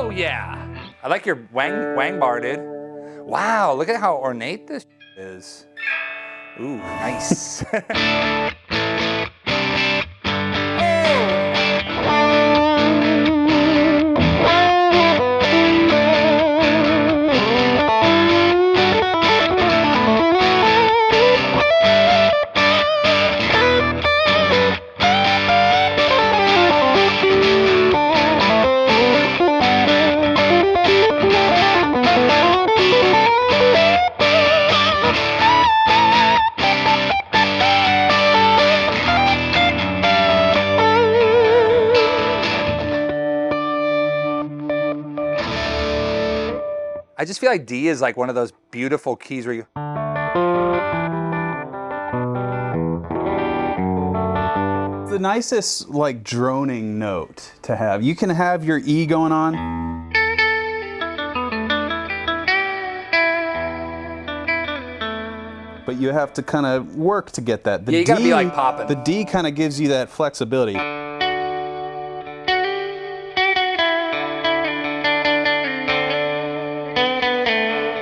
Oh yeah! I like your wang bar, dude. Wow, look at how ornate this is. Ooh, nice. I just feel like D is like one of those beautiful keys where you... The nicest like droning note to have. You can have your E going on. But you have to kind of work to get that. The Yeah, you gotta be like popping. The D kind of gives you that flexibility.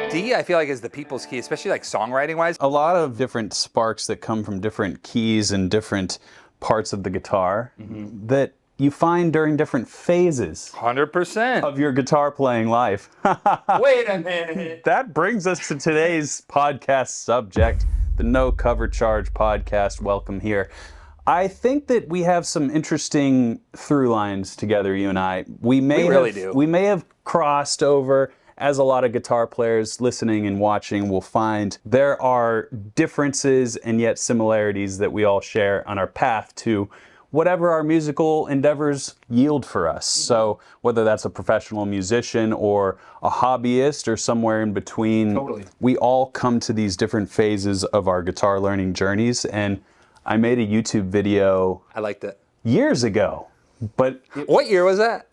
D, I feel like, is the people's key, especially like songwriting wise. A lot of different sparks that come from different keys and different parts of the guitar that you find during different phases 100% of your guitar playing life. Wait a minute. That brings us to today's podcast subject, the No Cover Charge podcast. Welcome here. I think that we have some interesting through lines together, you and I. We really do. We may have crossed over. As a lot of guitar players listening and watching will find, there are differences and yet similarities that we all share on our path to whatever our musical endeavors yield for us. So whether that's a professional musician or a hobbyist or somewhere in between, we all come to these different phases of our guitar learning journeys. And I made a YouTube video. I liked it. Years ago. But what year was that?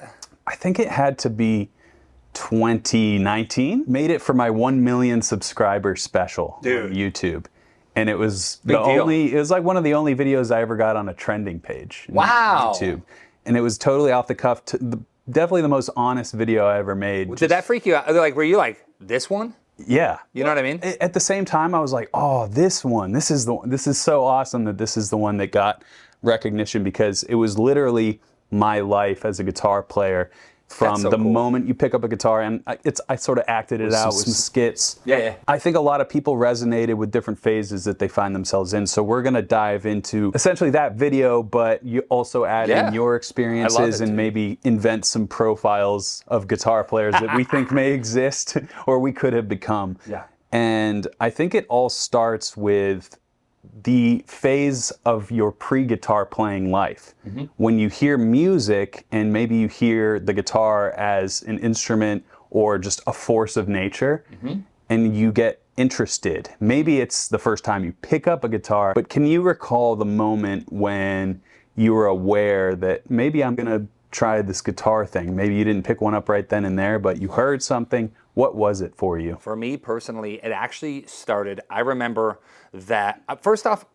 I think it had to be 2019. Made it for my 1 million subscriber special on YouTube. And it was it was like one of the only videos I ever got on a trending page. Wow. On YouTube. And it was totally off the cuff. Definitely the most honest video I ever made. Did that freak you out? Like, were you like, this one? Yeah. You know what I mean? At the same time, I was like, oh, this one. This is so awesome that this is the one that got recognition, because it was literally my life as a guitar player. From the moment you pick up a guitar, and I sort of acted it out with some skits. Yeah. I think a lot of people resonated with different phases that they find themselves in. So we're gonna dive into essentially that video, but you also add in your experiences and maybe invent some profiles of guitar players that we think may exist or we could have become. Yeah. And I think it all starts with the phase of your pre-guitar playing life. When you hear music and maybe you hear the guitar as an instrument or just a force of nature, and you get interested. Maybe it's the first time you pick up a guitar, but can you recall the moment when you were aware that maybe I'm gonna try this guitar thing? Maybe you didn't pick one up right then and there, but you heard something. What was it for you? For me personally, it actually started, I remember that, first off,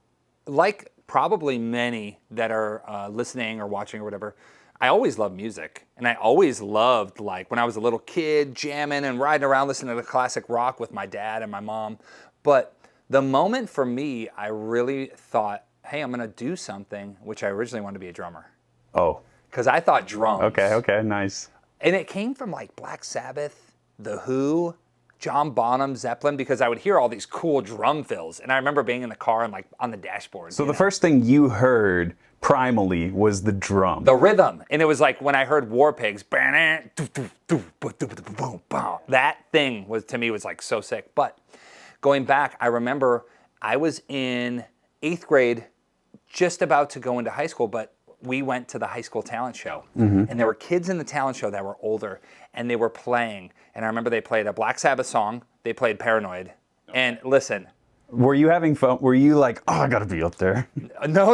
like probably many that are listening or watching or whatever, I always loved music. And I always loved, like, when I was a little kid, jamming and riding around listening to classic rock with my dad and my mom. But the moment for me, I really thought, hey, I'm gonna do something, which I originally wanted to be a drummer. Oh. Because I thought drums. Okay, nice. And it came from like Black Sabbath, The Who, John Bonham, Zeppelin, because I would hear all these cool drum fills. And I remember being in the car and like on the dashboard. So the first thing you heard primally was the drum. The rhythm. And it was like when I heard War Pigs, that thing was, to me, was like so sick. But going back, I remember I was in 8th grade, just about to go into high school, but we went to the high school talent show. And there were kids in the talent show that were older, and they were playing. And I remember they played a Black Sabbath song. They played Paranoid. And listen. Were you having fun? Were you like, oh, I gotta be up there? No.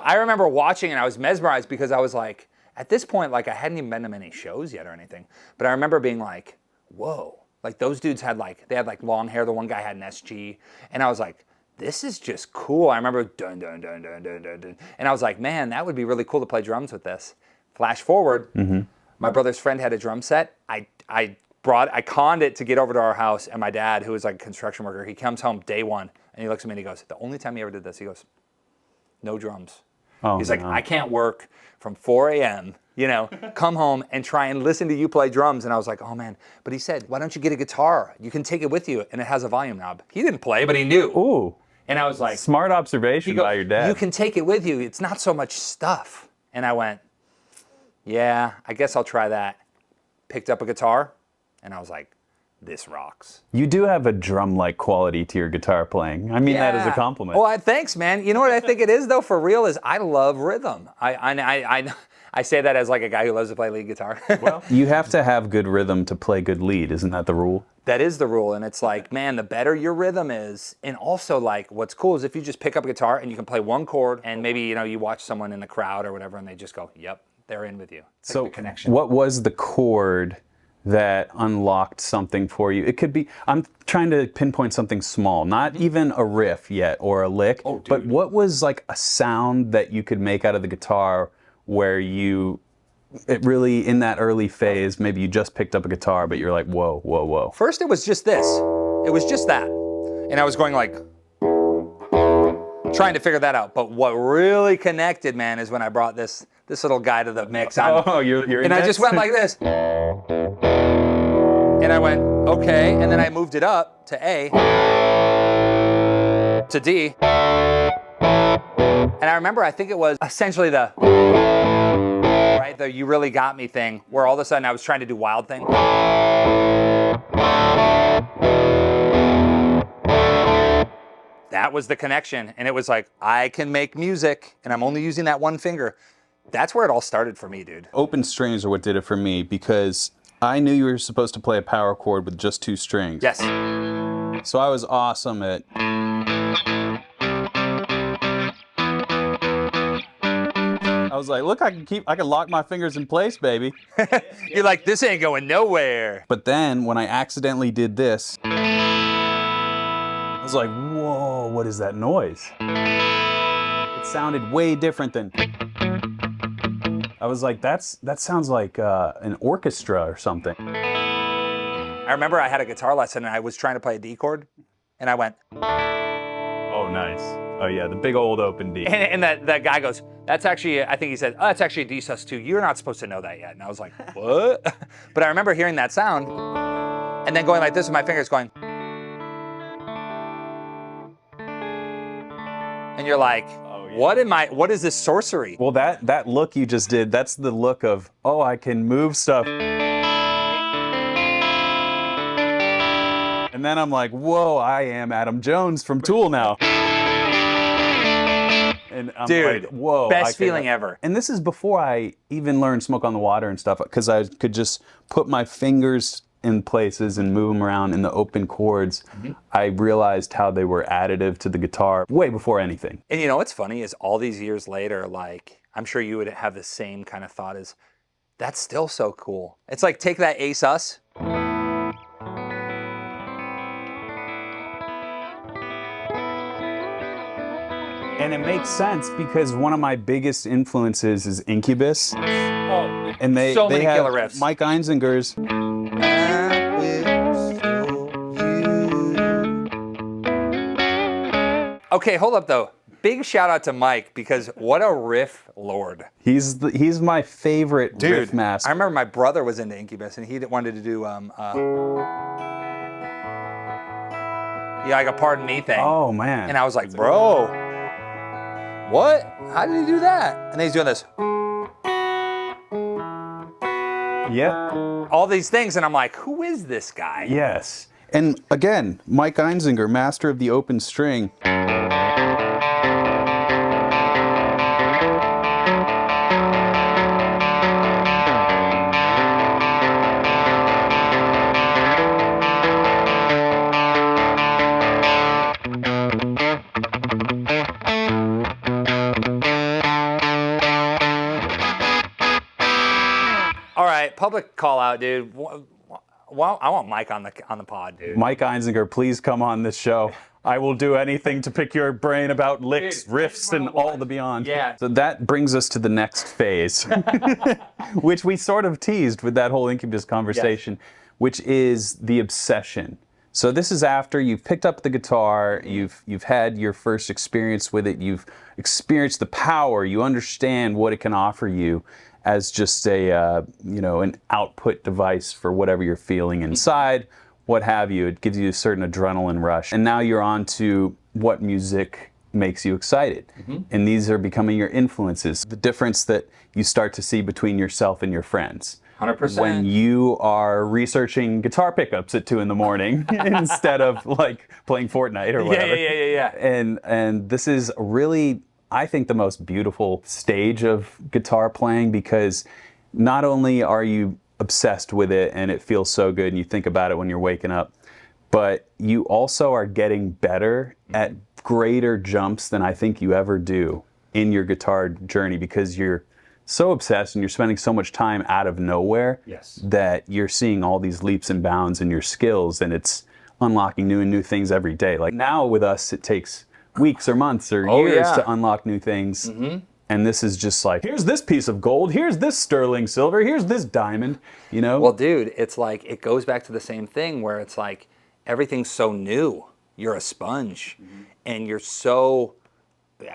I remember watching and I was mesmerized because I was like, at this point, like I hadn't even been to many shows yet or anything. But I remember being like, whoa. Like those dudes had like, they had like long hair. The one guy had an SG. And I was like, this is just cool. I remember dun, dun, dun, dun, dun, dun, dun. And I was like, man, that would be really cool to play drums with this. Flash forward, My brother's friend had a drum set. I conned it to get over to our house, and my dad, who was like a construction worker, he comes home day one, and he looks at me and he goes, the only time he ever did this, he goes, no drums. Oh, He's like, I can't work from 4 a.m., come home and try and listen to you play drums. And I was like, oh man. But he said, why don't you get a guitar? You can take it with you, and it has a volume knob. He didn't play, but he knew. Ooh. And I was like, Smart observation by your dad. You can take it with you. It's not so much stuff. And I went, yeah, I guess I'll try that. Picked up a guitar, and I was like, this rocks. You do have a drum-like quality to your guitar playing. I mean that as a compliment. Well, thanks, man. You know what I think it is, though, for real, is I love rhythm. I say that as like a guy who loves to play lead guitar. Well, you have to have good rhythm to play good lead. Isn't that the rule? That is the rule, and it's like, man, the better your rhythm is, and also like, what's cool is if you just pick up a guitar and you can play one chord, and maybe you watch someone in the crowd or whatever, and they just go, yep, they're in with you. It's So, like the connection. what was the chord that unlocked something for you? It could be, I'm trying to pinpoint something small, not even a riff yet or a lick, but what was like a sound that you could make out of the guitar where it really, in that early phase, maybe you just picked up a guitar, but you're like, whoa, whoa, whoa. First, it was just this. It was just that. And I was going like, trying to figure that out. But what really connected, man, is when I brought this little guy to the mix. Oh, you're and I just went like this. And I went, okay. And then I moved it up to A, to D. And I remember, I think it was essentially the you really got me thing, where all of a sudden I was trying to do wild thing. That was the connection. And it was like, I can make music, and I'm only using that one finger. That's where it all started for me, dude. Open strings are what did it for me, because I knew you were supposed to play a power chord with just 2 strings. Yes. So I was awesome at... I was like, look, I can lock my fingers in place, baby. You're like, this ain't going nowhere. But then when I accidentally did this, I was like, whoa, what is that noise? It sounded way different than... I was like, that sounds like an orchestra or something. I remember I had a guitar lesson and I was trying to play a D chord, and I went... Oh, nice. Oh yeah, the big old open D. And that guy goes, that's actually, I think he said, oh, that's actually a D sus2. You're not supposed to know that yet. And I was like, what? But I remember hearing that sound and then going like this with my fingers going. And you're like, what is this sorcery? Well, that look you just did, that's the look of, oh, I can move stuff. And then I'm like, whoa, I am Adam Jones from Tool now. And I'm Dude, like, whoa. best feeling ever. And this is before I even learned Smoke on the Water and stuff, because I could just put my fingers in places and move them around in the open chords. Mm-hmm. I realized how they were additive to the guitar way before anything. And you know what's funny is all these years later, like, I'm sure you would have the same kind of thought as, that's still so cool. It's like, take that A sus. And it makes sense because one of my biggest influences is Incubus. Oh, and they many have killer riffs. Mike Einzinger's. Okay, hold up though. Big shout out to Mike, because what a riff lord. He's my favorite riff master. I remember my brother was into Incubus and he wanted to do like a Pardon Me thing. Oh man. And I was like, bro, what? How did he do that? And then he's doing this. Yep. All these things, and I'm like, who is this guy? Yes. And again, Mike Einziger, master of the open string. Public call out, dude. Well, I want Mike on the pod, dude. Mike Einziger, please come on this show. I will do anything to pick your brain about licks, riffs, and all the beyond. Yeah. So that brings us to the next phase, which we sort of teased with that whole Incubus conversation, which is the obsession. So this is after you've picked up the guitar, you've had your first experience with it, you've experienced the power, you understand what it can offer you as just a an output device for whatever you're feeling inside, what have you. It gives you a certain adrenaline rush. And now you're on to what music makes you excited. And these are becoming your influences. The difference that you start to see between yourself and your friends. 100%. When you are researching guitar pickups at 2 in the morning instead of like playing Fortnite or whatever. Yeah. And this is really, I think, the most beautiful stage of guitar playing, because not only are you obsessed with it and it feels so good and you think about it when you're waking up, but you also are getting better at greater jumps than I think you ever do in your guitar journey, because you're so obsessed and you're spending so much time out of nowhere that you're seeing all these leaps and bounds in your skills, and it's unlocking new things every day. Like now with us, it takes weeks or months or years to unlock new things. And this is just like, here's this piece of gold, here's this sterling silver, here's this diamond, you know? Well, dude, it's like, it goes back to the same thing where it's like, everything's so new. You're a sponge. And you're so,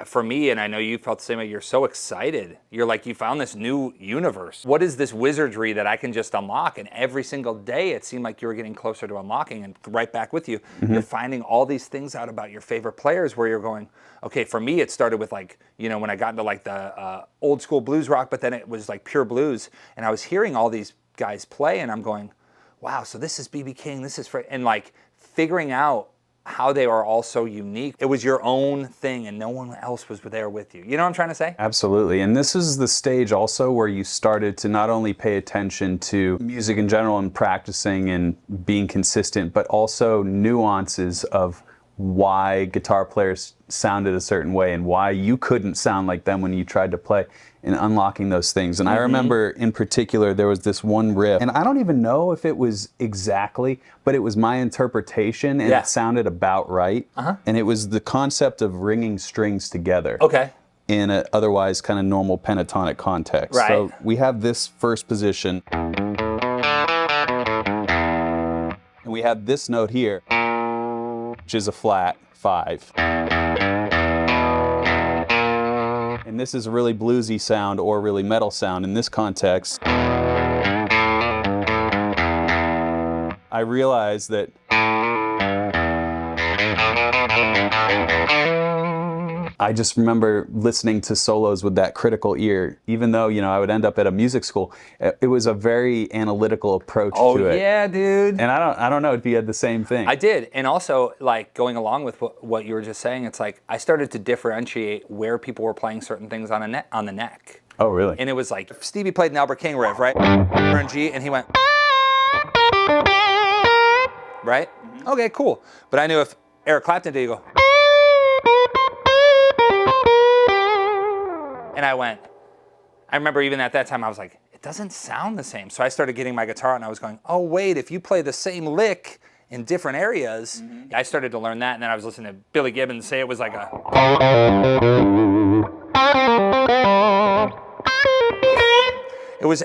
for me, and I know you felt the same way, you're so excited. You're like, you found this new universe. What is this wizardry that I can just unlock? And every single day, it seemed like you were getting closer to unlocking, and right back with you. You're finding all these things out about your favorite players where you're going, okay, for me, it started with like, when I got into like the old school blues rock, but then it was like pure blues. And I was hearing all these guys play, and I'm going, wow, so this is B.B. King, this is Fred, and like figuring out how they are all so unique. It was your own thing and no one else was there with you. You know what I'm trying to say? Absolutely. And this is the stage also where you started to not only pay attention to music in general and practicing and being consistent, but also nuances of why guitar players sounded a certain way and why you couldn't sound like them when you tried to play, and unlocking those things. And I remember in particular, there was this one riff, and I don't even know if it was exactly, but it was my interpretation, and it sounded about right. And it was the concept of ringing strings together. In an otherwise kind of normal pentatonic context. So we have this first position, and we have this note here, which is a flat 5. And this is a really bluesy sound or really metal sound. In this context, I realized that I just remember listening to solos with that critical ear, even though, I would end up at a music school. It was a very analytical approach to it. Oh yeah, dude. And I don't know if you had the same thing. I did. And also, like, going along with what you were just saying, it's like I started to differentiate where people were playing certain things on the neck. Oh, really? And it was like, if Stevie played an Albert King riff, right? And G, and he went, right? Okay, cool. But I knew if Eric Clapton did, you go, and I remember even at that time, I was like, it doesn't sound the same. So I started getting my guitar and I was going, oh wait, if you play the same lick in different areas, I started to learn that. And then I was listening to Billy Gibbons say it was like a,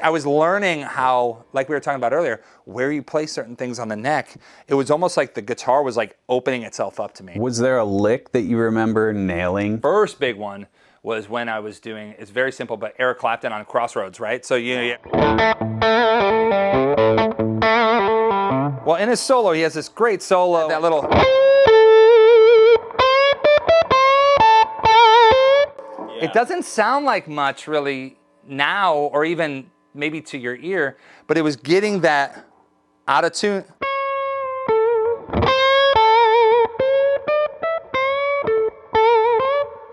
I was learning how, like we were talking about earlier, where you play certain things on the neck. It was almost like the guitar was like opening itself up to me. Was there a lick that you remember nailing? First big one was when I was doing, it's very simple, but Eric Clapton on Crossroads, right? So well, in his solo, he has this great solo, that little, it doesn't sound like much really now, or even maybe to your ear, but it was getting that out of tune.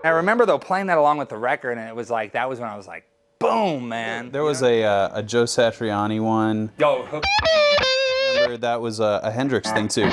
I remember though playing that along with the record, and it was like, that was when I was like, boom, man. There was a Joe Satriani one. Yo, I remember that was a Hendrix thing too.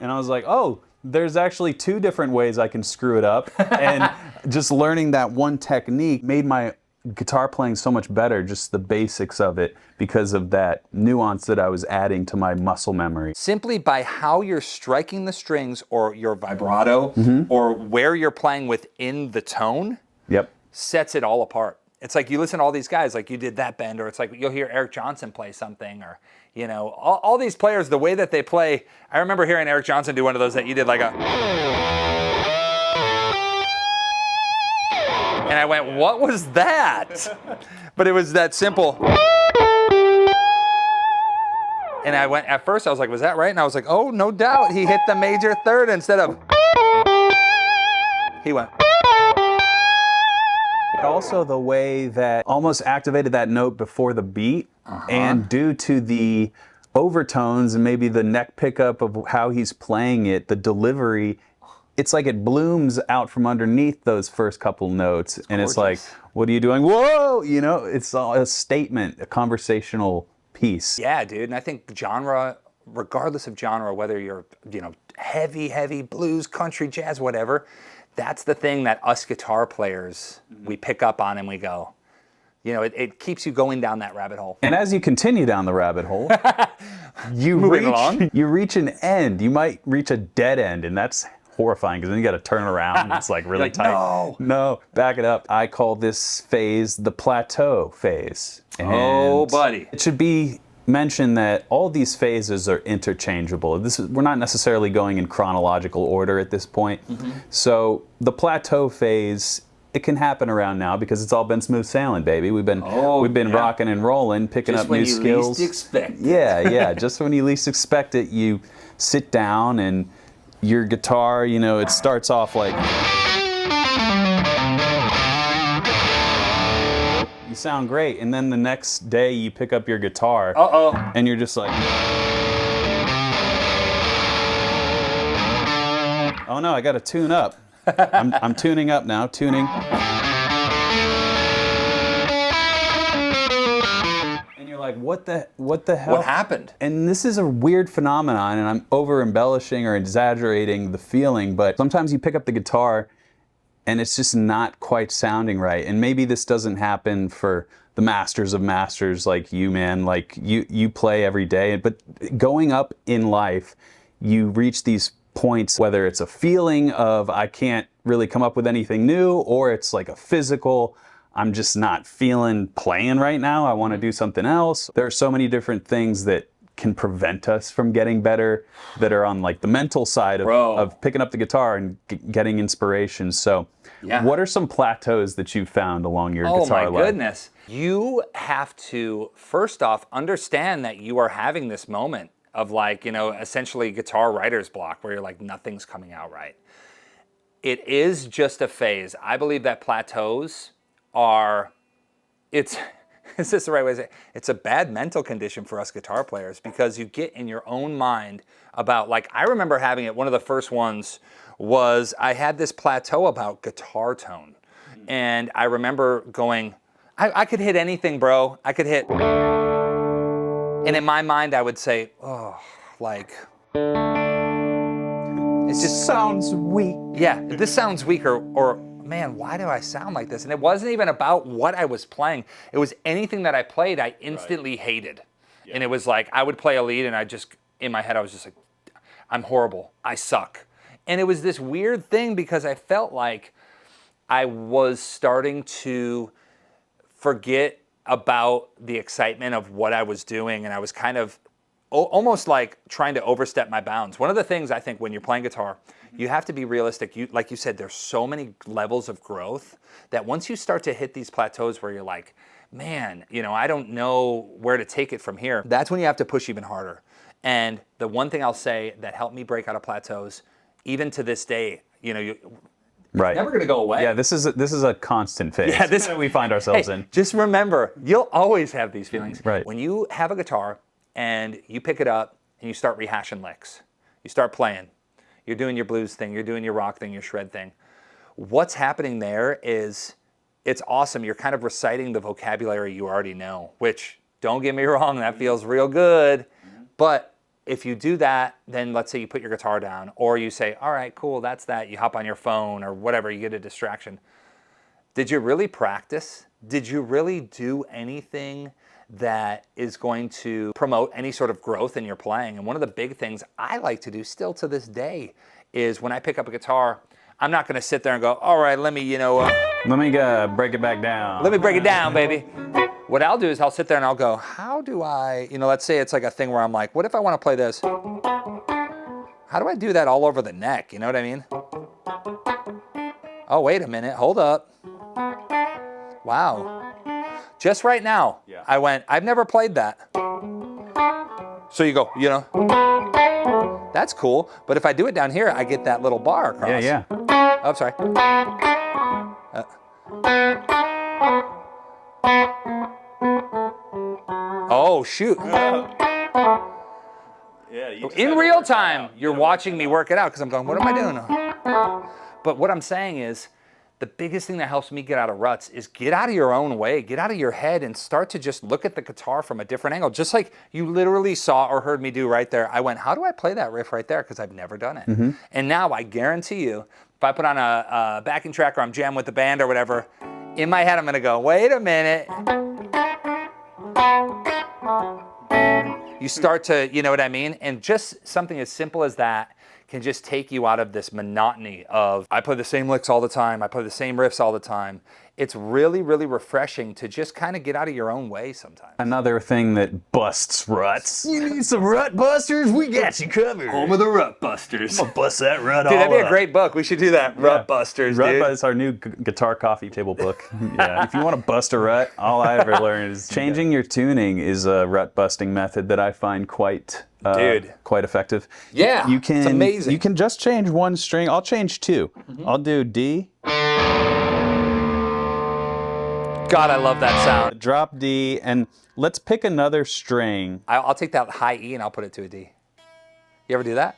And I was like, oh, there's actually 2 different ways I can screw it up. And just learning that one technique made my guitar playing so much better, just the basics of it, because of that nuance that I was adding to my muscle memory. Simply by how you're striking the strings or your vibrato or where you're playing within the tone Yep. sets it all apart. It's like you listen to all these guys, like you did that bend, or it's like you'll hear Eric Johnson play something, or, you know, all these players, the way that they play. I remember hearing Eric Johnson do one of those that you did like a... And I went, what was that? But it was that simple. And I went, at first I was like, was that right? And I was like, oh, no doubt. He hit the major third instead of... He went... But also the way that almost activated that note before the beat, and due to the overtones and maybe the neck pickup of how he's playing it, the delivery, it's like it blooms out from underneath those first couple notes, and it's like, what are you doing? Whoa! You know, it's a statement, a conversational piece. Yeah, dude, and I think genre, regardless of genre, whether you're, you know, heavy blues, country, jazz, whatever, that's the thing that us guitar players, we pick up on and we go, you know, it keeps you going down that rabbit hole. And as you continue down the rabbit hole, you reach an end. You might reach a dead end, and that's horrifying, because then you got to turn around. It's like really like, tight. No, back it up. I call this phase the plateau phase. And oh, buddy. It should be mentioned that all these phases are interchangeable. We're not necessarily going in chronological order at this point. So the plateau phase, it can happen around now because it's all been smooth sailing, baby. We've been rocking and rolling, picking just up new skills. Just when you least expect it. Yeah. Just when you least expect it, you sit down and your guitar, you know, it starts off like... You sound great, and then the next day you pick up your guitar, and you're just like... Oh no, I gotta tune up. I'm tuning up now, tuning. And you're like, what the hell? What happened? And this is a weird phenomenon, and I'm over-embellishing or exaggerating the feeling, but sometimes you pick up the guitar and it's just not quite sounding right. And maybe this doesn't happen for the masters of masters like you, man. Like you play every day, but going up in life, you reach these points, whether it's a feeling of I can't really come up with anything new, or it's like a physical, I'm just not feeling playing right now, I want to do something else. There are so many different things that can prevent us from getting better, that are on like the mental side of picking up the guitar and getting inspiration. So what are some plateaus that you've found along your guitar life? Oh my goodness. You have to, first off, understand that you are having this moment of like, you know, essentially guitar writer's block where you're like, nothing's coming out right. It is just a phase. I believe that plateaus are, is this the right way to say it? It's a bad mental condition for us guitar players, because you get in your own mind about, like, I remember having it, one of the first ones was I had this plateau about guitar tone. And I remember going, I could hit anything, bro. I could hit. And in my mind, I would say, oh, like, it just sounds weak. Yeah, this sounds weak, or man, why do I sound like this? And it wasn't even about what I was playing. It was anything that I played, I instantly hated. Yeah. And it was like, I would play a lead and I just, in my head, I was just like, I'm horrible. I suck. And it was this weird thing because I felt like I was starting to forget about the excitement of what I was doing, and I was kind of almost like trying to overstep my bounds. One of the things I think when you're playing guitar, you have to be realistic. Like you said, there's so many levels of growth that once you start to hit these plateaus where you're like, man, you know, I don't know where to take it from here, that's when you have to push even harder. And the one thing I'll say that helped me break out of plateaus, even to this day, you know, it's never going to go away. Yeah, this is a constant phase. Yeah, this that we find ourselves in. Just remember, you'll always have these feelings. Right. When you have a guitar and you pick it up and you start rehashing licks, you start playing, you're doing your blues thing, you're doing your rock thing, your shred thing. What's happening there is, it's awesome. You're kind of reciting the vocabulary you already know, which, don't get me wrong, that feels real good. But if you do that, then let's say you put your guitar down, or you say, all right, cool, that's that. You hop on your phone or whatever, you get a distraction. Did you really practice? did you really do anything that is going to promote any sort of growth in your playing? And one of the big things I like to do still to this day is when I pick up a guitar, I'm not going to sit there and go, all right, let me, Let me break it back down. let me break it down, baby. What I'll do is I'll sit there and I'll go, how do I, let's say it's like a thing where I'm like, what if I want to play this? How do I do that all over the neck? You know what I mean? Oh, wait a minute. Hold up. Wow. Just right now, I went, I've never played that. So you go, that's cool. But if I do it down here, I get that little bar across. Yeah. Oh, sorry. Oh, shoot. In real time, you're watching me work it out because I'm going, what am I doing? But what I'm saying is, the biggest thing that helps me get out of ruts is get out of your own way, get out of your head and start to just look at the guitar from a different angle. Just like you literally saw or heard me do right there. I went, how do I play that riff right there? Because I've never done it. And now I guarantee you, if I put on a backing track or I'm jamming with the band or whatever, in my head I'm gonna go, wait a minute. You start to, you know what I mean? And just something as simple as that can just take you out of this monotony of, I play the same licks all the time, I play the same riffs all the time. It's really, really refreshing to just kind of get out of your own way sometimes. Another thing that busts ruts. You need some rut busters? We got you covered. Home of the Rut-busters. I'm gonna bust that rut all Dude, that'd be up. a great book. We should do that. Rut-busters, dude. Rut is our new guitar coffee table book. Yeah. If you want to bust a rut, all I ever learned is changing your tuning is a rut busting method that I find quite effective. Yeah, you can, it's amazing. You can just change one string. I'll change two. I'll do D. God, I love that sound. Drop D, and let's pick another string. I'll take that high E and I'll put it to a D. You ever do that?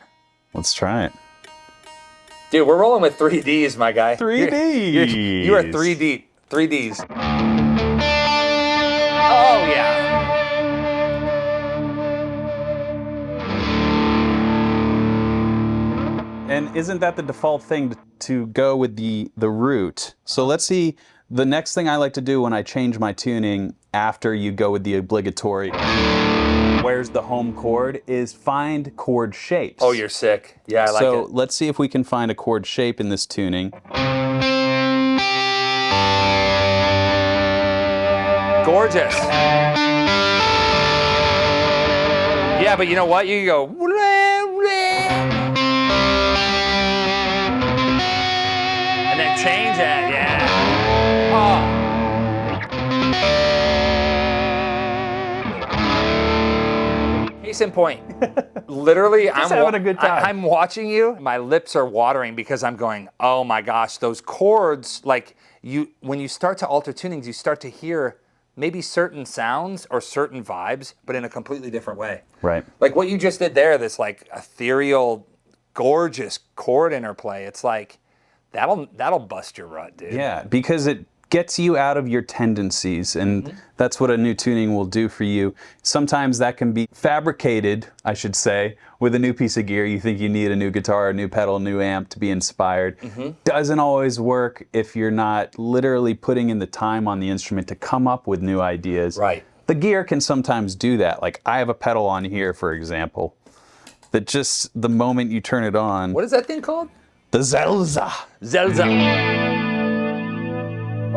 Let's try it. Dude, we're rolling with 3 Ds, my guy. 3 Ds. You are 3D. 3 Ds. Oh, yeah. And isn't that the default thing to go with the root? So let's see, the next thing I like to do when I change my tuning after you go with the obligatory where's the home chord is find chord shapes. Oh, you're sick. Yeah, I like it. So let's see if we can find a chord shape in this tuning. Gorgeous. Yeah, but you know what? You go. And then change that, yeah. Oh. Case in point. Literally, Just having a good time. I'm watching you. My lips are watering because I'm going, oh my gosh, those chords, like when you start to alter tunings, you start to hear maybe certain sounds or certain vibes, but in a completely different way. Right. Like what you just did there, this like ethereal, gorgeous chord interplay. It's like, that'll bust your rut, dude. Yeah, because it gets you out of your tendencies, and that's what a new tuning will do for you. Sometimes that can be fabricated, I should say, with a new piece of gear. You think you need a new guitar, a new pedal, a new amp to be inspired. Doesn't always work if you're not literally putting in the time on the instrument to come up with new ideas. Right. The gear can sometimes do that. Like I have a pedal on here, for example, that just the moment you turn it on. What is that thing called? The Zelza. Zelza.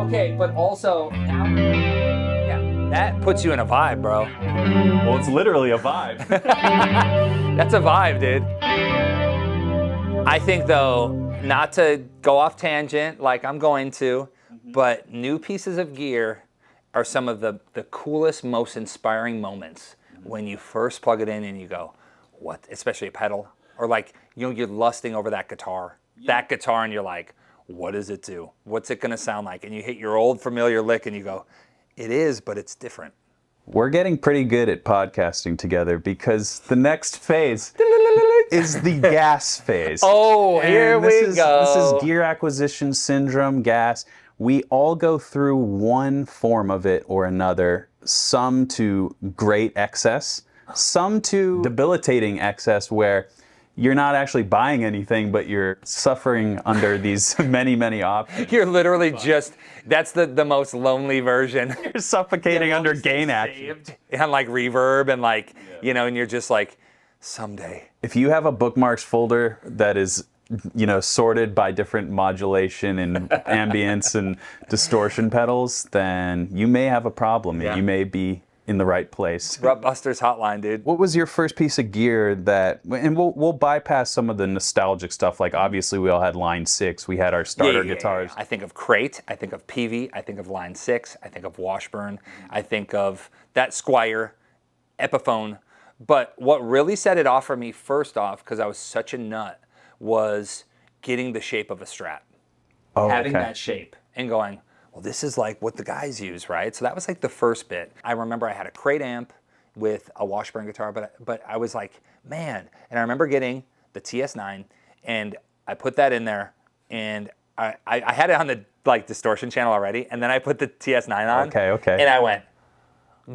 Okay, but also, yeah, that puts you in a vibe, bro. Well, it's literally a vibe. That's a vibe, dude. I think, though, not to go off tangent like I'm going to, but new pieces of gear are some of the coolest, most inspiring moments when you first plug it in and you go, what? Especially a pedal. Or like, you're lusting over that guitar. That guitar, and you're like, what does it do? What's it gonna sound like? And you hit your old familiar lick and you go, it is, but it's different. We're getting pretty good at podcasting together because the next phase is the gas phase. Oh, here we go. This is gear acquisition syndrome, gas. We all go through one form of it or another, some to great excess, some to debilitating excess where you're not actually buying anything, but you're suffering under these many options. You're literally just, that's the most lonely version. You're suffocating under gain action. And like reverb and like, you know, and you're just like, someday. If you have a bookmarks folder that is, you know, sorted by different modulation and ambience and distortion pedals, then you may have a problem. Yeah. You may be in the right place. Rut-busters hotline, dude. What was your first piece of gear that, and we'll bypass some of the nostalgic stuff, like obviously we all had Line 6, we had our starter guitars. I think of Crate, I think of Peavey, I think of Line 6, I think of Washburn, I think of that Squier, Epiphone. But what really set it off for me, first off, because I was such a nut, was getting the shape of a Strat. Oh, having okay. that shape and going, well, this is like what the guys use, right? So that was like the first bit. I remember I had a Crate amp with a Washburn guitar, but I was like, man. And I remember getting the TS9, and I put that in there, and I had it on the like distortion channel already, and then I put the TS9 on. Okay. And I went,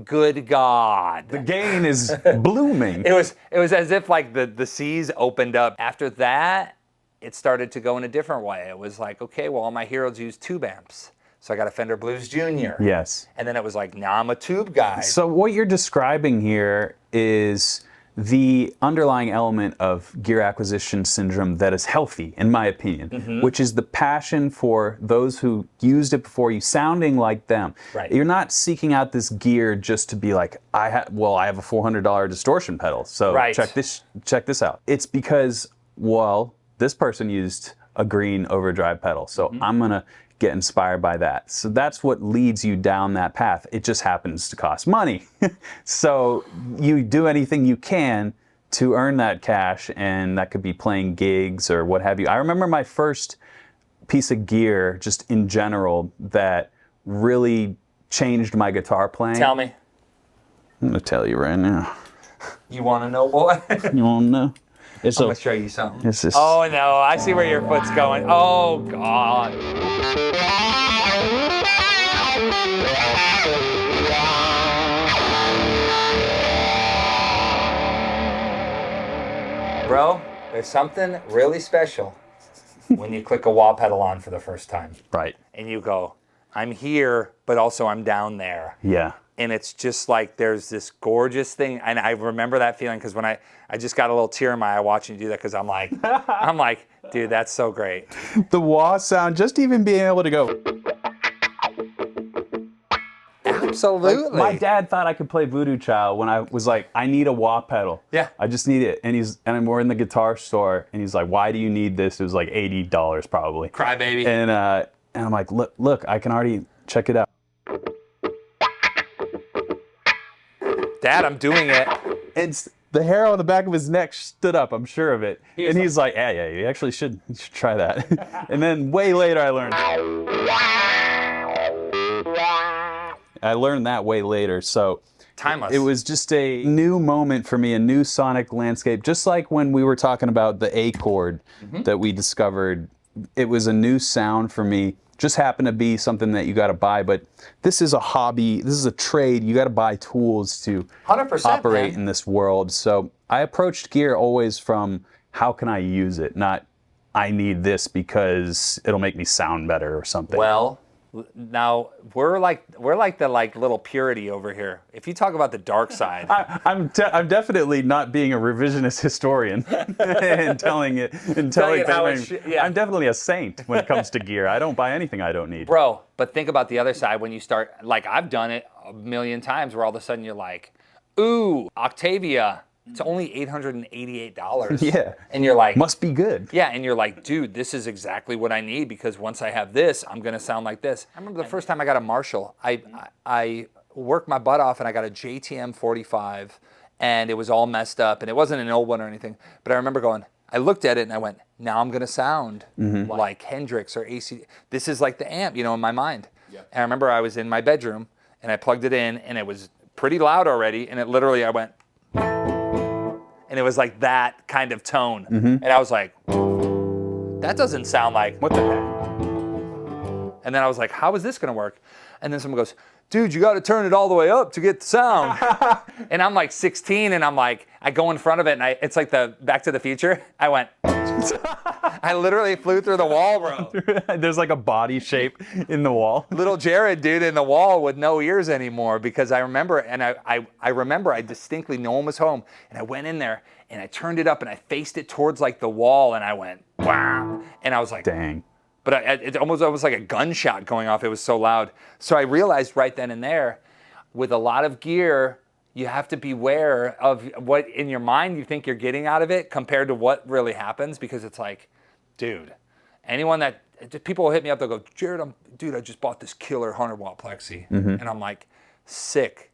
good God. The gain is blooming. It was as if like the seas opened up. After that, it started to go in a different way. It was like, okay, well, all my heroes use tube amps. So I got a Fender Blues Junior. Yes. And then it was like, now I'm a tube guy. So what you're describing here is the underlying element of gear acquisition syndrome that is healthy, in my opinion, which is the passion for those who used it before you, sounding like them. Right. You're not seeking out this gear just to be like, I have a $400 distortion pedal, so Right. check this out. It's because, well, this person used a green overdrive pedal, so I'm gonna get inspired by that. So that's what leads you down that path. It just happens to cost money. So you do anything you can to earn that cash, and that could be playing gigs or what have you. I remember my first piece of gear, just in general, that really changed my guitar playing. Tell me. I'm gonna tell you right now. You want to know, boy? You wanna know? It's I'm going to show you something. It's this. Oh, no. I see where your foot's going. Oh, God. Bro, there's something really special when you click a wah pedal on for the first time. Right. And you go, I'm here, but also I'm down there. Yeah. And it's just like there's this gorgeous thing. And I remember that feeling because when I just got a little tear in my eye watching you do that because I'm like, dude, that's so great. The wah sound, just even being able to go. Absolutely. Like, my dad thought I could play Voodoo Child when I was like, I need a wah pedal. Yeah. I just need it. And we're in the guitar store, and he's like, why do you need this? It was like $80 probably. Cry baby. And I'm like, look, I can already check it out. Dad, I'm doing it. And the hair on the back of his neck stood up, I'm sure of it. And he's like, yeah, you actually should try that. And then way later I learned that way later. So Timeless. it was just a new moment for me, a new sonic landscape. Just like when we were talking about the A chord that we discovered, it was a new sound for me. Just happened to be something that you got to buy, but this is a hobby, this is a trade. You got to buy tools to 100%, operate man. in this world. So I approached gear always from how can I use it, not I need this because it'll make me sound better or something. Well, now we're like the little purity over here. If you talk about the dark side, I'm definitely not being a revisionist historian and telling how it things. yeah. I'm definitely a saint when it comes to gear. I don't buy anything I don't need. bro. But think about the other side when you start. Like I've done it a million times, where all of a sudden you're like, "Ooh, Octavia, it's only $888." Yeah. And you're like, Must be good. yeah, and you're like, dude, this is exactly what I need because once I have this, I'm gonna sound like this. I remember the first time I got a Marshall, I worked my butt off and I got a JTM 45 and it was all messed up and it wasn't an old one or anything. But I remember going, I looked at it and I went, now I'm gonna sound like Hendrix or AC. This is like the amp, in my mind. Yep. And I remember I was in my bedroom and I plugged it in and it was pretty loud already and it literally, I went, and it was like that kind of tone. And I was like, that doesn't sound like, what the heck? And then I was like, how is this gonna work? And then someone goes, dude, you got to turn it all the way up to get the sound. And I'm like 16, and I'm like, I go in front of it, and it's like the Back to the Future. I went, I literally flew through the wall, bro. There's like a body shape in the wall. Little Jared, dude, in the wall with no ears anymore, because I remember, and I remember I distinctly, no one was home, and I went in there, and I turned it up, and I faced it towards like the wall, and I went, wow. And I was like, dang. But it almost like a gunshot going off. It was so loud. So I realized right then and there, with a lot of gear, you have to beware of what in your mind you think you're getting out of it compared to what really happens, because it's like, dude, anyone that, people will hit me up, they'll go, Jared, dude, I just bought this killer 100-watt plexi. And I'm like, sick.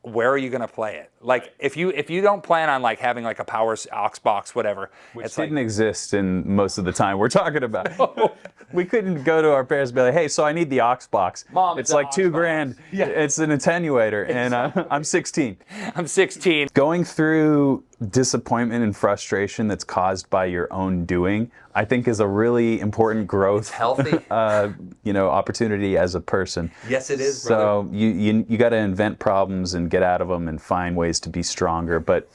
Where are you gonna play it? Like, if you don't plan on like having like a power aux box, whatever, which it's didn't like, exist in most of the time we're talking about. We couldn't go to our parents and be like, hey, so I need the aux box. Mom, it's like $2,000. Yeah. It's an attenuator, and I'm 16. I'm 16. Going through disappointment and frustration that's caused by your own doing, I think is a really important growth, It's healthy. Opportunity as a person. Yes, it is, So brother. you got to invent problems and get out of them and find ways to be stronger. But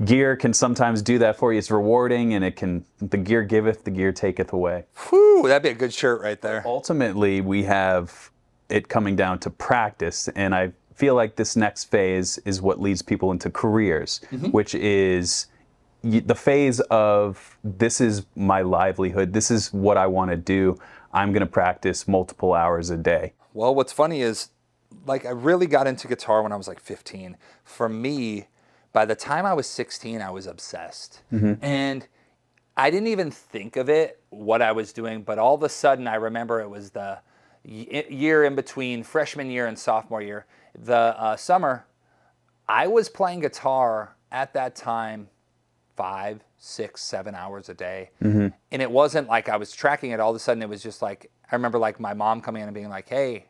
gear can sometimes do that for you. It's rewarding, and the gear giveth, the gear taketh away. Whew, that'd be a good shirt right there. Ultimately, we have it coming down to practice, and I feel like this next phase is what leads people into careers, which is the phase of, this is my livelihood, this is what I want to do, I'm going to practice multiple hours a day. Well, what's funny is, like, I really got into guitar when I was like 15. For me, by the time I was 16, I was obsessed. And I didn't even think of it, what I was doing, but all of a sudden I remember it was the year in between freshman year and sophomore year, the summer, I was playing guitar at that time 5, 6, 7 hours a day. And it wasn't like I was tracking it. All of a sudden it was just like, I remember like my mom coming in and being like, hey,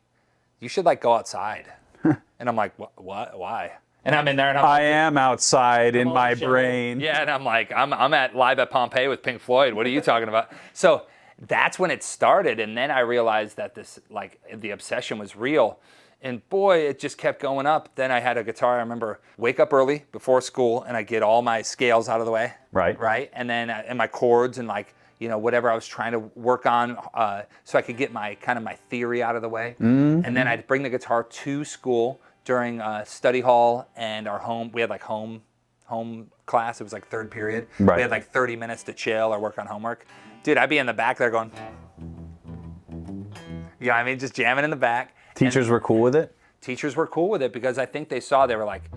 you should like go outside. And I'm like, what? Why? And I'm in there, and I am outside in my brain. Yeah, and I'm like, I'm at live at Pompeii with Pink Floyd. What are you talking about? So that's when it started, and then I realized that this, like, the obsession was real. And boy, it just kept going up. Then I had a guitar. I remember wake up early before school, and I get all my scales out of the way. Right. And then and my chords and like, whatever I was trying to work on, so I could get my theory out of the way. And then I'd bring the guitar to school during study hall and our home. We had like home class. It was like third period. Right. We had like 30 minutes to chill or work on homework. Dude, I'd be in the back there going, just jamming in the back. Teachers were cool with it? Teachers were cool with it because I think they saw, they're like,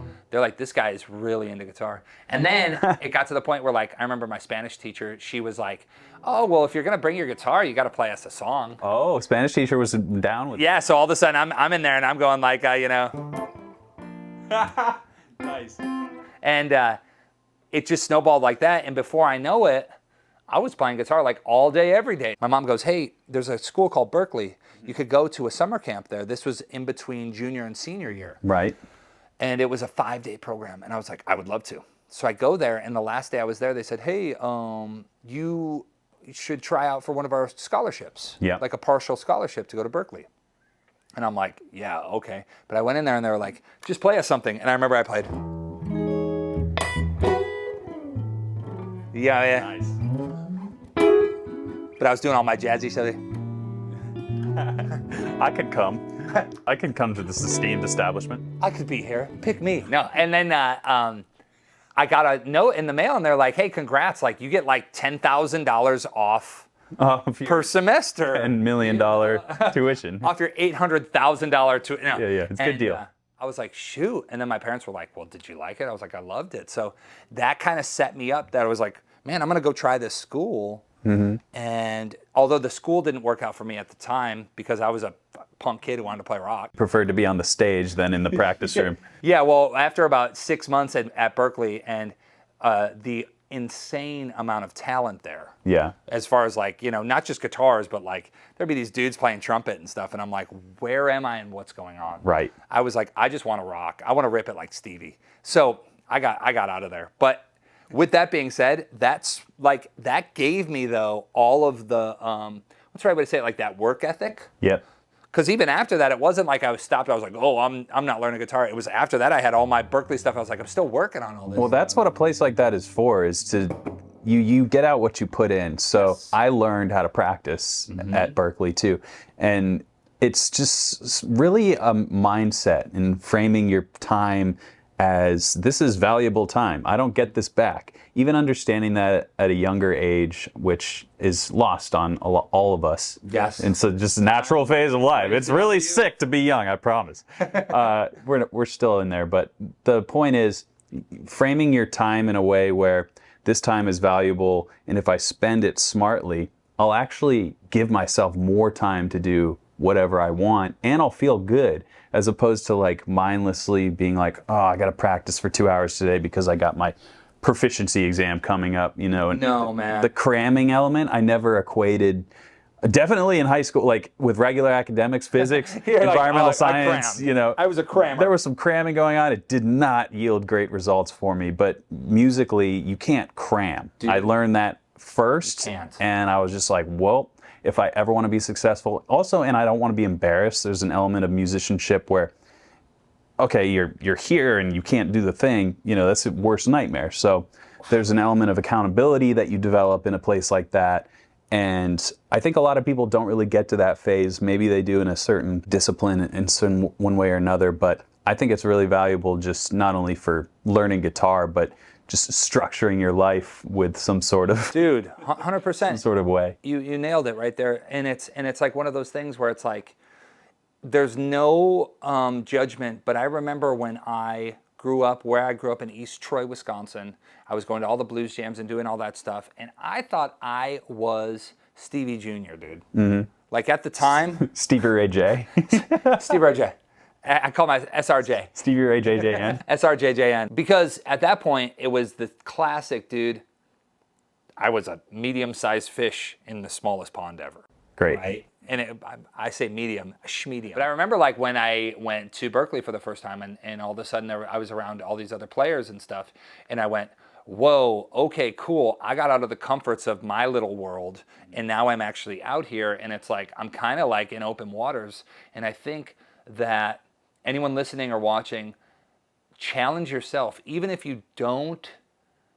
this guy is really into guitar. And then it got to the point where, like, I remember my Spanish teacher, she was like, oh, well, if you're going to bring your guitar, you got to play us a song. Oh, Spanish teacher was down with it. Yeah, so all of a sudden I'm in there and I'm going like, Nice. And it just snowballed like that. And before I know it, I was playing guitar like all day, every day. My mom goes, hey, there's a school called Berklee. You could go to a summer camp there. This was in between junior and senior year. Right. And it was a 5-day program. And I was like, I would love to. So I go there, and the last day I was there, they said, hey, you should try out for one of our scholarships. Yeah. Like a partial scholarship to go to Berklee. And I'm like, yeah, okay. But I went in there, and they were like, just play us something. And I remember I played. Yeah. Nice. But I was doing all my jazzy stuff. I could come. I could come to this esteemed establishment. I could be here. Pick me. No. And then I got a note in the mail, and they're like, hey, congrats. Like, you get like $10,000 off per semester. $10 million tuition. Off your $800,000 tuition. No. Yeah. It's a good deal. I was like, shoot. And then my parents were like, well, did you like it? I was like, I loved it. So that kind of set me up, that I was like, man, I'm going to go try this school. And although the school didn't work out for me at the time because I was a punk kid who wanted to play rock. Preferred to be on the stage than in the practice room. Yeah, well, after about 6 months at Berklee and the insane amount of talent there. Yeah. As far as like, not just guitars, but like there'd be these dudes playing trumpet and stuff. And I'm like, where am I and what's going on? Right. I was like, I just want to rock. I want to rip it like Stevie. So I got out of there. But with that being said, that gave me though all of the what's the right way to say it, like that work ethic. Yep. Because even after that, it wasn't like I was stopped. I was like, oh, I'm not learning guitar. It was after that I had all my Berklee stuff. I was like, I'm still working on all this. Well, that's what a place like that is for, is to you get out what you put in. So Yes. I learned how to practice at Berklee too. And it's just really a mindset and framing your time as this is valuable time. I don't get this back. Even understanding that at a younger age, which is lost on all of us. Yes. And so just a natural phase of life. It's really sick to be young, I promise. We're still in there. But the point is framing your time in a way where this time is valuable, and if I spend it smartly, I'll actually give myself more time to do whatever I want, and I'll feel good, as opposed to like mindlessly being like, oh, I got to practice for 2 hours today because I got my proficiency exam coming up, you know. And No, man. The cramming element, I never equated. Definitely in high school, like with regular academics, physics, You're like, environmental "Oh, I science, crammed. you know. I was a crammer. There was some cramming going on. It did not yield great results for me, but musically, you can't cram. I learned that first, You can't. and I was just like, well, if I ever want to be successful, also, and I don't want to be embarrassed, there's an element of musicianship where, okay, you're here and you can't do the thing, you know, that's the worst nightmare. So there's an element of accountability that you develop in a place like that. And I think a lot of people don't really get to that phase. Maybe they do in a certain discipline in some one way or another, but I think it's really valuable just not only for learning guitar, but just structuring your life with some sort of Dude, 100%. sort of way. You nailed it right there. And it's like one of those things where it's like, there's no judgment, but I remember when I grew up, where I grew up in East Troy, Wisconsin, I was going to all the blues jams and doing all that stuff, and I thought I was Stevie Jr., dude. Mm-hmm. Like at the time, Stevie Ray J. Stevie Ray J. I call my SRJ. Stevie Ray JJN. SRJJN. Because at that point, it was the classic, dude, I was a medium-sized fish in the smallest pond ever. Great. Right? And I say medium, schmedium. But I remember like when I went to Berklee for the first time and all of a sudden I was around all these other players and stuff, and I went, whoa, okay, cool. I got out of the comforts of my little world, and now I'm actually out here, and it's like I'm kind of like in open waters. And I think that anyone listening or watching, challenge yourself, even if you don't.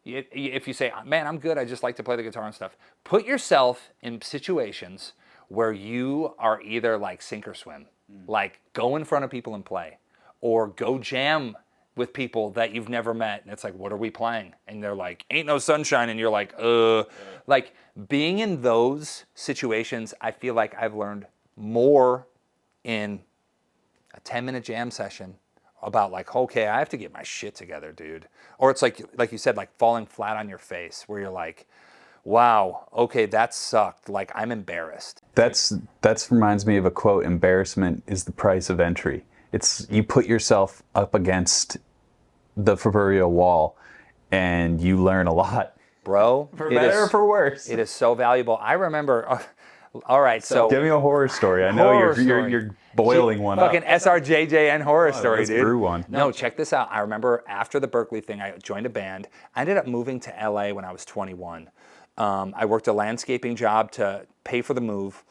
If you say, man, I'm good, I just like to play the guitar and stuff, put yourself in situations where you are either like sink or swim, like go in front of people and play, or go jam with people that you've never met, and it's like, what are we playing? And they're like, ain't no sunshine, and you're like, Like being in those situations, I feel like I've learned more in a 10-minute jam session about like, okay, I have to get my shit together, dude. Or it's like you said, like falling flat on your face, where you're like, wow, okay, that sucked. Like, I'm embarrassed. That reminds me of a quote: embarrassment is the price of entry. It's you put yourself up against the proverbial wall and you learn a lot. Bro, For better or for worse. It is so valuable. I remember, all right, so. Give me a horror story. I know you're boiling one up. Fucking SRJJN horror story, let's dude. brew one. No, check this out. I remember after the Berklee thing, I joined a band. I ended up moving to LA when I was 21. I worked a landscaping job to pay for the move,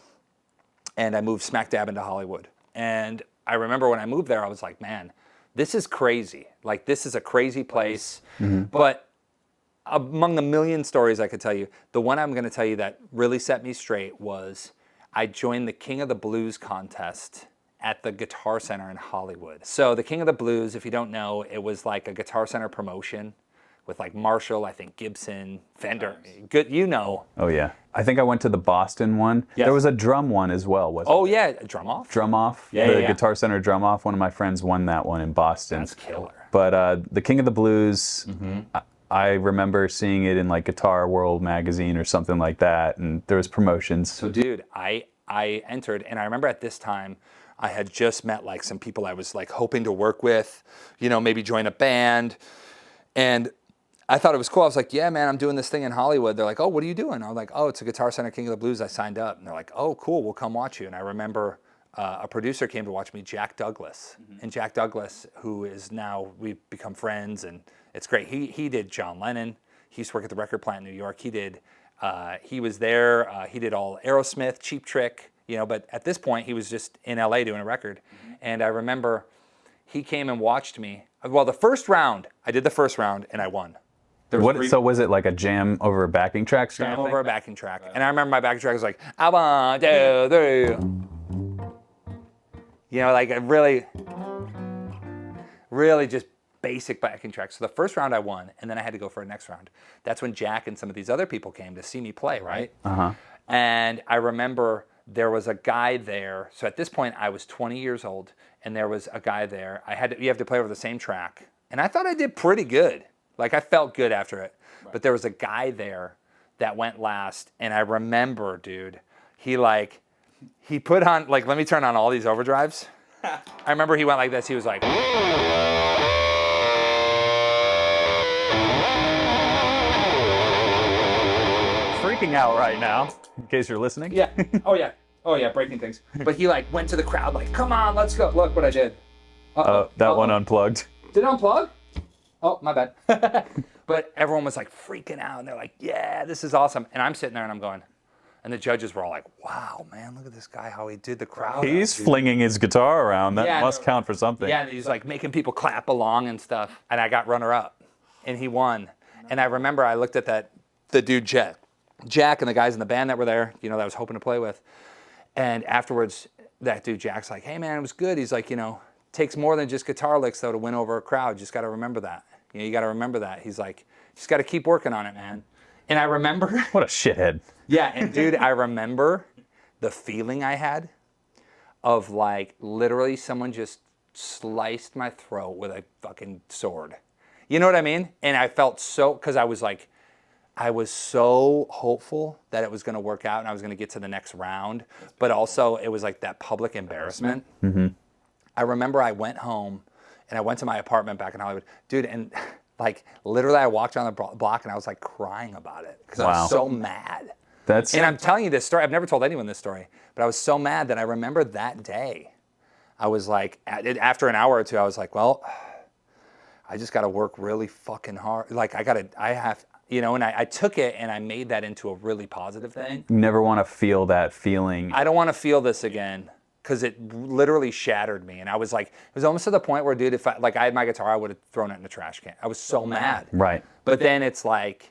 and I moved smack dab into Hollywood. And I remember when I moved there, I was like, man, this is crazy. Like, this is a crazy place. Mm-hmm. But among the million stories I could tell you, the one I'm going to tell you that really set me straight was I joined the King of the Blues contest at the Guitar Center in Hollywood. So the King of the Blues, if you don't know, it was like a Guitar Center promotion with like Marshall, I think Gibson, Fender. Good, you know. Oh yeah. I think I went to the Boston one. Yes. There was a drum one as well, wasn't there? Oh yeah, Drum Off? Drum Off. Yeah, the yeah. Guitar Center Drum Off. One of my friends won that one in Boston. That's killer. But the King of the Blues, I remember seeing it in like Guitar World magazine or something like that, and there was promotions. So dude, I entered, and I remember at this time, I had just met like some people I was like hoping to work with, you know, maybe join a band, and I thought it was cool. I was like, yeah, man, I'm doing this thing in Hollywood. They're like, oh, what are you doing? I was like, oh, it's a Guitar Center King of the Blues. I signed up. And they're like, oh, cool, we'll come watch you. And I remember a producer came to watch me, Jack Douglas. And Jack Douglas, who is now, we've become friends, and it's great. He did John Lennon. He used to work at the record plant in New York. He was there. He did all Aerosmith, Cheap Trick. you know, but at this point he was just in LA doing a record. And I remember he came and watched me. Well, the first round, I did the first round and I won. So was it like a jam over a backing track? Jam over a backing track. And I remember my backing track was like, I want to do. You know, like a really just basic backing track. So the first round I won, and then I had to go for a next round. That's when Jack and some of these other people came to see me play, right? And I remember there was a guy there. So at this point, I was 20 years old, and there was a guy there. You have to play over the same track. And I thought I did pretty good. Like, I felt good after it. Right. But there was a guy there that went last, and I remember, dude, he put on, like, let me turn on all these overdrives. I remember he went like this. He was like... Freaking out right now, in case you're listening. Yeah. Oh, yeah, breaking things. But he, like, went to the crowd like, come on, let's go. Look what I did. That one unplugged. Did it unplug? Oh, my bad. But everyone was, like, freaking out, and they're like, yeah, this is awesome. And I'm sitting there, and I'm going... And the judges were all like, wow, man, look at this guy, how he did the crowd. He's flinging his guitar around. That must count for something. Yeah, and he's like making people clap along and stuff. And I got runner-up, and he won. And I remember I looked at the dude Jack and the guys in the band that were there, you know, that I was hoping to play with. And afterwards, that dude Jack's like, hey, man, it was good. He's like, you know, takes more than just guitar licks, though, to win over a crowd. Just got to remember that. You know, you got to remember that. He's like, just got to keep working on it, man. And I remember... What a shithead. Yeah, and dude, I remember the feeling I had of, like, literally someone just sliced my throat with a fucking sword. You know what I mean? And I felt so... Because I was like... I was so hopeful that it was going to work out and I was going to get to the next round. But also, it was like that public embarrassment. Mm-hmm. I remember I went home and I went to my apartment back in Hollywood. Dude, and... Like, literally, I walked down the block and I was, like, crying about it because I was so mad. And I'm telling you this story. I've never told anyone this story. But I was so mad that I remember that day. I was like, after an hour or two, I was like, well, I just got to work really fucking hard. Like, you know, and I took it and I made that into a really positive thing. You never want to feel that feeling. I don't want to feel this again. Because it literally shattered me. And I was like, it was almost to the point where, dude, if I had my guitar, I would have thrown it in the trash can. I was so mad. Right. But then it's like,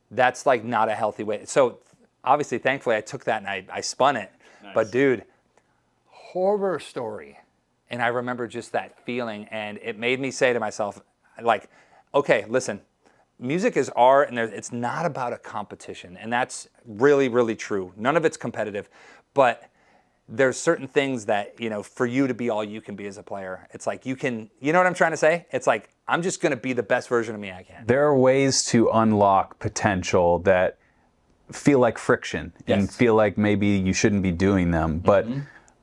that's like not a healthy way. So obviously, thankfully, I took that and I spun it. Nice. But dude, horror story. And I remember just that feeling. And it made me say to myself, like, okay, listen, music is art and it's not about a competition. And that's really, really true. None of it's competitive. But there's certain things that, you know, for you to be all you can be as a player, it's like you know what I'm trying to say? It's like, I'm just going to be the best version of me I can. There are ways to unlock potential that feel like friction and feel like maybe you shouldn't be doing them, but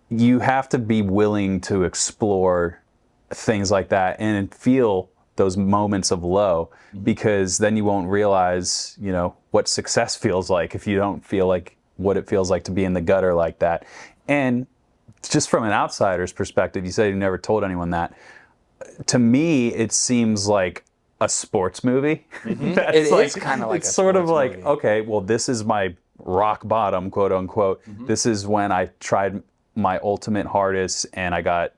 you have to be willing to explore things like that and feel those moments of low, because then you won't realize, you know, what success feels like if you don't feel like what it feels like to be in the gutter like that. And just from an outsider's perspective, you said you never told anyone that. To me, it seems like a sports movie. Mm-hmm. It's kind of like it's sort of like, okay, well, this is my rock bottom, quote unquote. Mm-hmm. This is when I tried my ultimate hardest and I got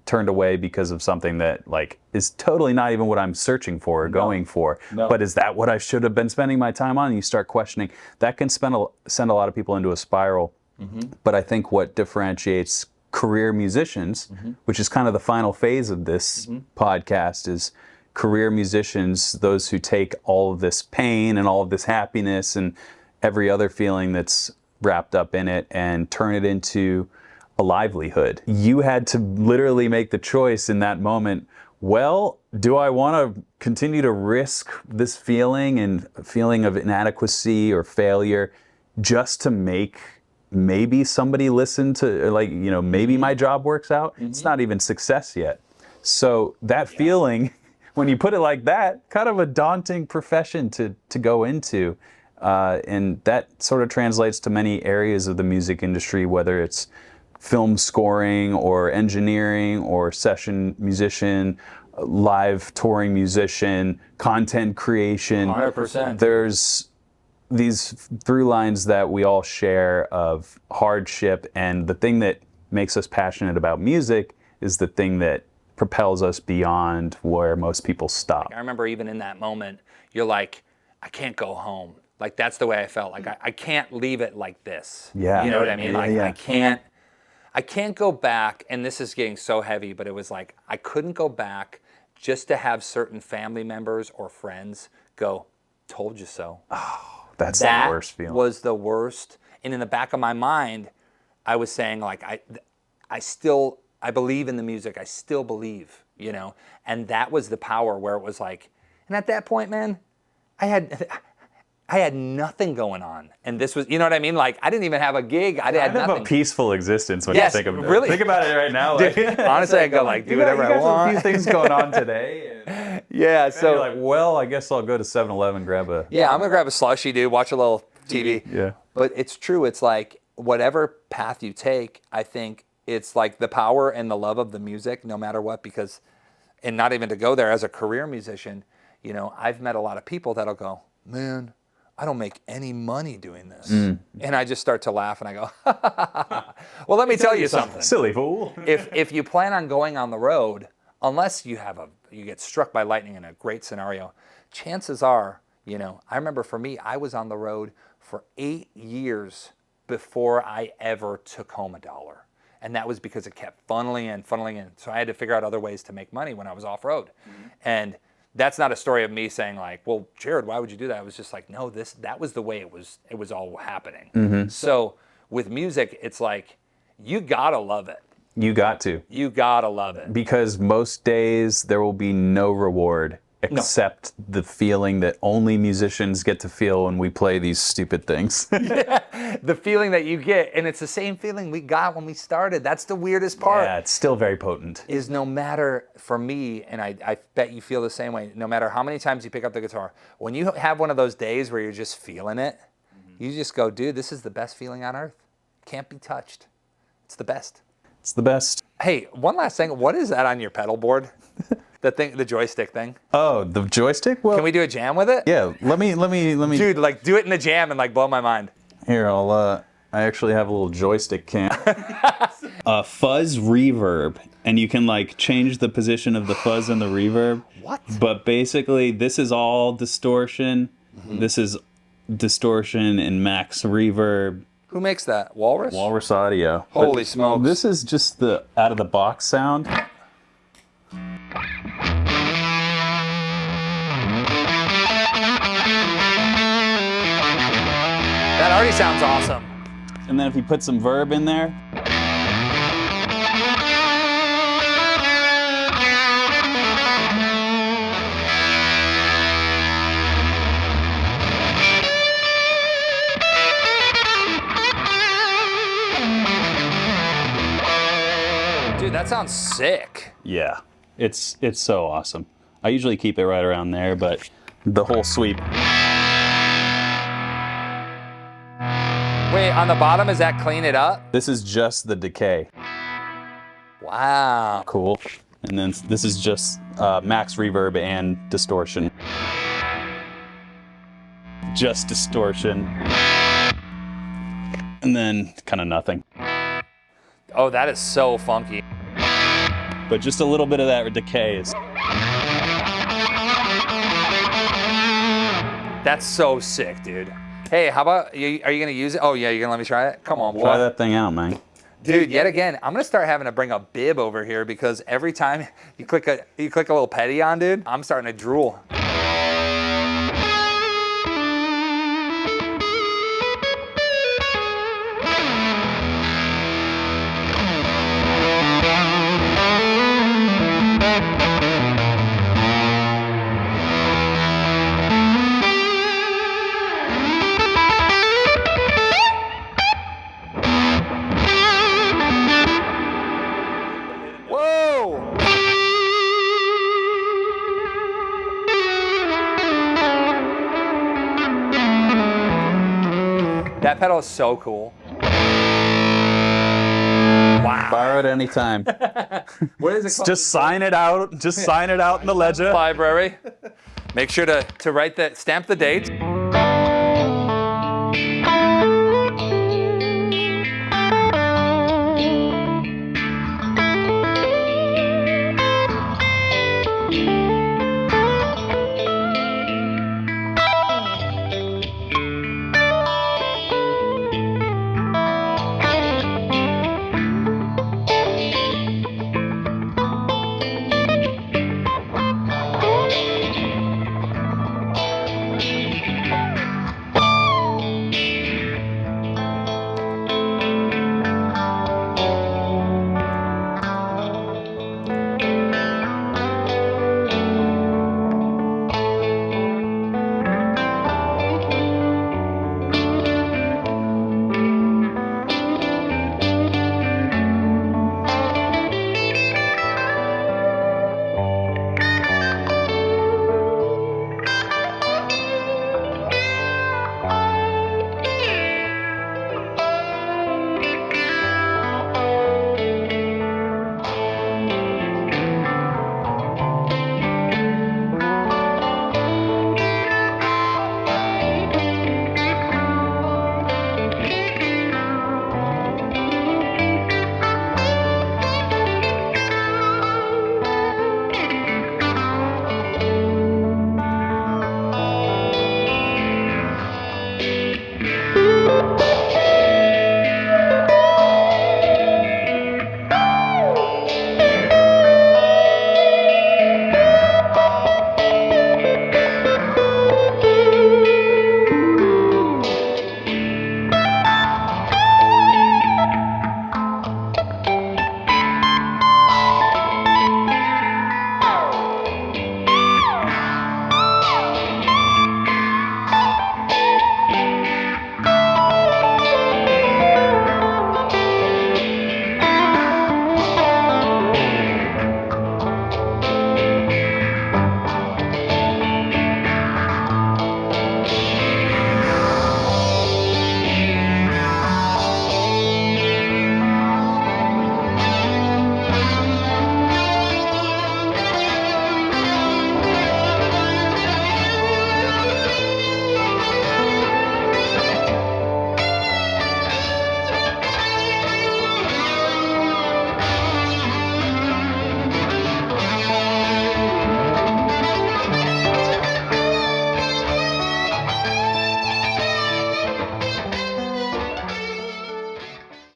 turned away because of something that like is totally not even what I'm searching for or going for. No. But is that what I should have been spending my time on? And you start questioning. That can send a lot of people into a spiral. Mm-hmm. But I think what differentiates career musicians, which is kind of the final phase of this podcast, is career musicians, those who take all of this pain and all of this happiness and every other feeling that's wrapped up in it and turn it into a livelihood. You had to literally make the choice in that moment, well, do I want to continue to risk this feeling and feeling of inadequacy or failure just to make maybe somebody listen to, like, you know, maybe my job works out? It's not even success yet. So that feeling, when you put it like that, kind of a daunting profession to go into. And that sort of translates to many areas of the music industry, whether it's film scoring or engineering or session musician, live touring musician, content creation. 100%. There's these through lines that we all share of hardship, and the thing that makes us passionate about music is the thing that propels us beyond where most people stop. I remember even in that moment, you're like, I can't go home. Like, that's the way I felt. Like, I can't leave it like this. Yeah. You know what I mean? Yeah, Like, yeah. I can't go back, and this is getting so heavy, but it was like, I couldn't go back just to have certain family members or friends go, told you so. That's That the worst feeling. was the worst. And in the back of my mind, I was saying, like, I believe in the music. I still believe, you know? And that was the power where it was like, and at that point, man, I had nothing going on. And this was, you know what I mean? Like, I didn't even have a gig. I had have nothing. a peaceful existence when Yes, you think of it. really. Think about it right now. Like, Dude, honestly, I go like, do whatever I want. You got a few things going on today. And Yeah, you're so like, well, I guess I'll go to 7-Eleven, grab a... yeah, I'm gonna grab a slushie, dude, watch a little TV. Yeah. But it's true. It's like whatever path you take, I think it's like the power and the love of the music, no matter what. Because, and not even to go there as a career musician, you know, I've met a lot of people that'll go, man, I don't make any money doing this, and I just start to laugh and I go, well, let me tell you something. Silly fool. If you plan on going on the road, unless you get struck by lightning in a great scenario, chances are, you know, I remember for me, I was on the road for 8 years before I ever took home $1. And that was because it kept funneling in. So I had to figure out other ways to make money when I was off road. And that's not a story of me saying like, well, Jared, why would you do that? I was just like, no, that was the way it was all happening. So with music, it's like, you gotta love it. You got to. You gotta love it. Because most days there will be no reward except the feeling that only musicians get to feel when we play these stupid things. The feeling that you get, and it's the same feeling we got when we started. That's the weirdest part. Yeah, it's still very potent. Is no matter, for me, and I bet you feel the same way, no matter how many times you pick up the guitar, when you have one of those days where you're just feeling it, you just go, dude, this is the best feeling on earth. Can't be touched. It's the best. It's the best. Hey, one last thing. What is that on your pedal board? The joystick thing. Oh, the joystick? Well, Can we do a jam with it? yeah, let me. Dude, like do it in the jam and like blow my mind. Here, I actually have a little joystick cam. Fuzz reverb, and you can like change the position of the fuzz and the reverb. What? But basically, this is all distortion. This is distortion and max reverb. Who makes that? Walrus? Walrus Audio. Holy But smokes. This is just the out of the box sound. That already sounds awesome. And then if you put some verb in there. Dude, that sounds sick. Yeah, it's so awesome. I usually keep it right around there, but the whole sweep. Wait, on the bottom, is that clean it up? This is just the decay. Wow. Cool. And then this is just max reverb and distortion. Just distortion. And then kind of nothing. Oh, that is so funky. But just a little bit of that decay is. That's so sick, dude. Hey, how about, are you going to use it? Oh, yeah, you're going to let me try it? Come on, boy. Try that thing out, man. Dude, yet again, I'm going to start having to bring a bib over here because every time you click a little petty on, dude, I'm starting to drool. Whoa! That pedal is so cool. Wow. Borrow it anytime. What is it called? Just sign it out. Just sign it out in the ledger. Library. Make sure to stamp the date.